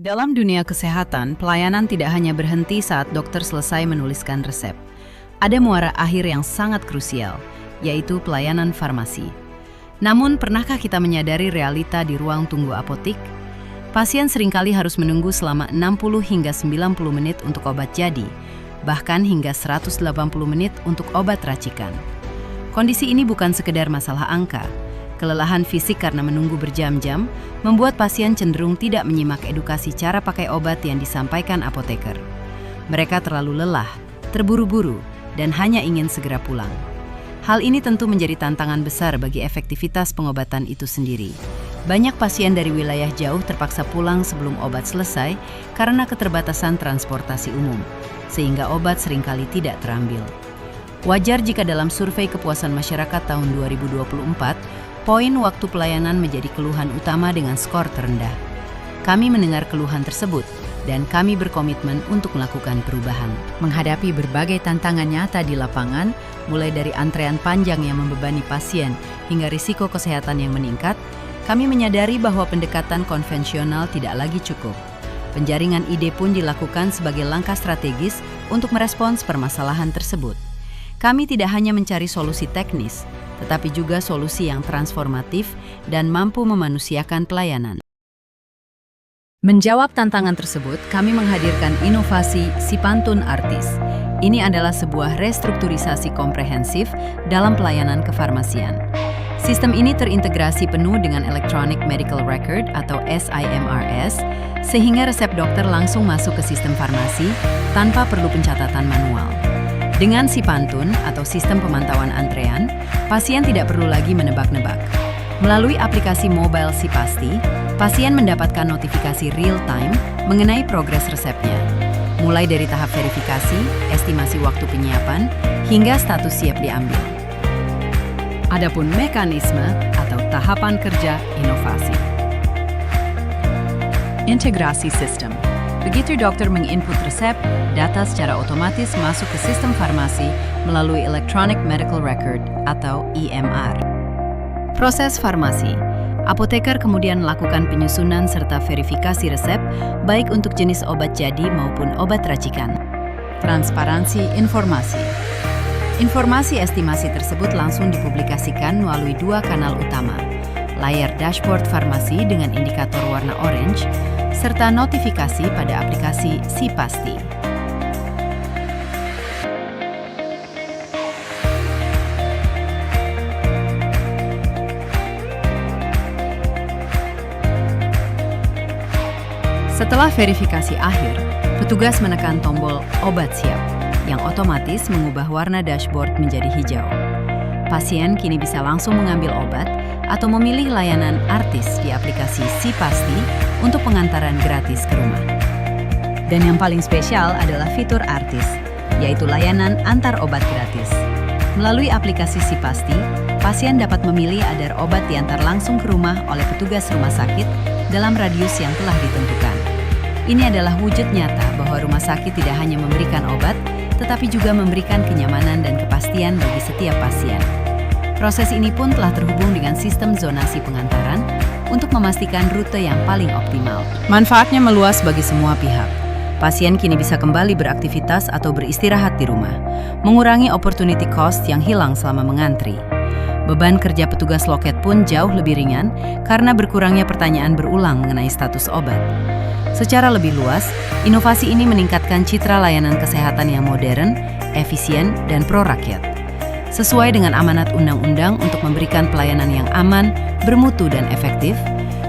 Dalam dunia kesehatan, pelayanan tidak hanya berhenti saat dokter selesai menuliskan resep. Ada muara akhir yang sangat krusial, yaitu pelayanan farmasi. Namun, pernahkah kita menyadari realita di ruang tunggu apotik? Pasien seringkali harus menunggu selama 60 hingga 90 menit untuk obat jadi, bahkan hingga 180 menit untuk obat racikan. Kondisi ini bukan sekedar masalah angka. Kelelahan fisik karena menunggu berjam-jam membuat pasien cenderung tidak menyimak edukasi cara pakai obat yang disampaikan apoteker. Mereka terlalu lelah, terburu-buru, dan hanya ingin segera pulang. Hal ini tentu menjadi tantangan besar bagi efektivitas pengobatan itu sendiri. Banyak pasien dari wilayah jauh terpaksa pulang sebelum obat selesai karena keterbatasan transportasi umum, sehingga obat seringkali tidak terambil. Wajar jika dalam survei kepuasan masyarakat tahun 2024, poin waktu pelayanan menjadi keluhan utama dengan skor terendah. Kami mendengar keluhan tersebut, dan kami berkomitmen untuk melakukan perubahan. Menghadapi berbagai tantangan nyata di lapangan, mulai dari antrean panjang yang membebani pasien hingga risiko kesehatan yang meningkat, kami menyadari bahwa pendekatan konvensional tidak lagi cukup. Penjaringan ide pun dilakukan sebagai langkah strategis untuk merespons permasalahan tersebut. Kami tidak hanya mencari solusi teknis, tetapi juga solusi yang transformatif dan mampu memanusiakan pelayanan. Menjawab tantangan tersebut, kami menghadirkan inovasi Sipantun Artis. Ini adalah sebuah restrukturisasi komprehensif dalam pelayanan kefarmasian. Sistem ini terintegrasi penuh dengan Electronic Medical Record atau SIMRS, sehingga resep dokter langsung masuk ke sistem farmasi tanpa perlu pencatatan manual. Dengan Sipantun atau sistem pemantauan antrean, pasien tidak perlu lagi menebak-nebak. Melalui aplikasi mobile Sipasti, pasien mendapatkan notifikasi real-time mengenai progres resepnya, mulai dari tahap verifikasi, estimasi waktu penyiapan, hingga status siap diambil. Adapun mekanisme atau tahapan kerja inovasi. Integrasi sistem. Begitu dokter menginput resep, data secara otomatis masuk ke sistem farmasi melalui Electronic Medical Record atau EMR. Proses farmasi. Apoteker kemudian melakukan penyusunan serta verifikasi resep, baik untuk jenis obat jadi maupun obat racikan. Transparansi informasi. Informasi estimasi tersebut langsung dipublikasikan melalui dua kanal utama, layar dashboard farmasi dengan indikator warna orange, serta notifikasi pada aplikasi Sipasti. Setelah verifikasi akhir, petugas menekan tombol obat siap, yang otomatis mengubah warna dashboard menjadi hijau. Pasien kini bisa langsung mengambil obat atau memilih layanan Artis di aplikasi Sipasti untuk pengantaran gratis ke rumah. Dan yang paling spesial adalah fitur Artis, yaitu layanan antar obat gratis. Melalui aplikasi Sipasti, pasien dapat memilih agar obat diantar langsung ke rumah oleh petugas rumah sakit dalam radius yang telah ditentukan. Ini adalah wujud nyata bahwa rumah sakit tidak hanya memberikan obat, tetapi juga memberikan kenyamanan dan kepastian bagi setiap pasien. Proses ini pun telah terhubung dengan sistem zonasi pengantaran untuk memastikan rute yang paling optimal. Manfaatnya meluas bagi semua pihak. Pasien kini bisa kembali beraktivitas atau beristirahat di rumah, mengurangi opportunity cost yang hilang selama mengantri. Beban kerja petugas loket pun jauh lebih ringan karena berkurangnya pertanyaan berulang mengenai status obat. Secara lebih luas, inovasi ini meningkatkan citra layanan kesehatan yang modern, efisien, dan pro-rakyat. Sesuai dengan amanat undang-undang untuk memberikan pelayanan yang aman, bermutu, dan efektif,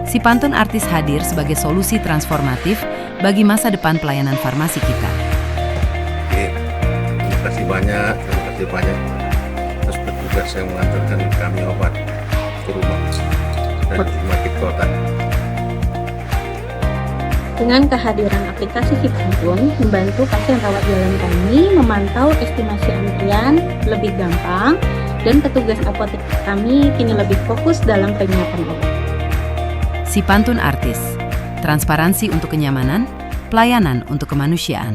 Sipantun Artis hadir sebagai solusi transformatif bagi masa depan pelayanan farmasi kita. Oke, terima kasih banyak atas petugas yang mengantarkan kami obat ke rumah dan rumah sakit kota. Dengan kehadiran aplikasi Sipantun, membantu pasien rawat jalan kami memantau estimasi antrian lebih gampang, dan petugas apotek kami kini lebih fokus dalam penyiapan obat. Sipantun Artis, transparansi untuk kenyamanan, pelayanan untuk kemanusiaan.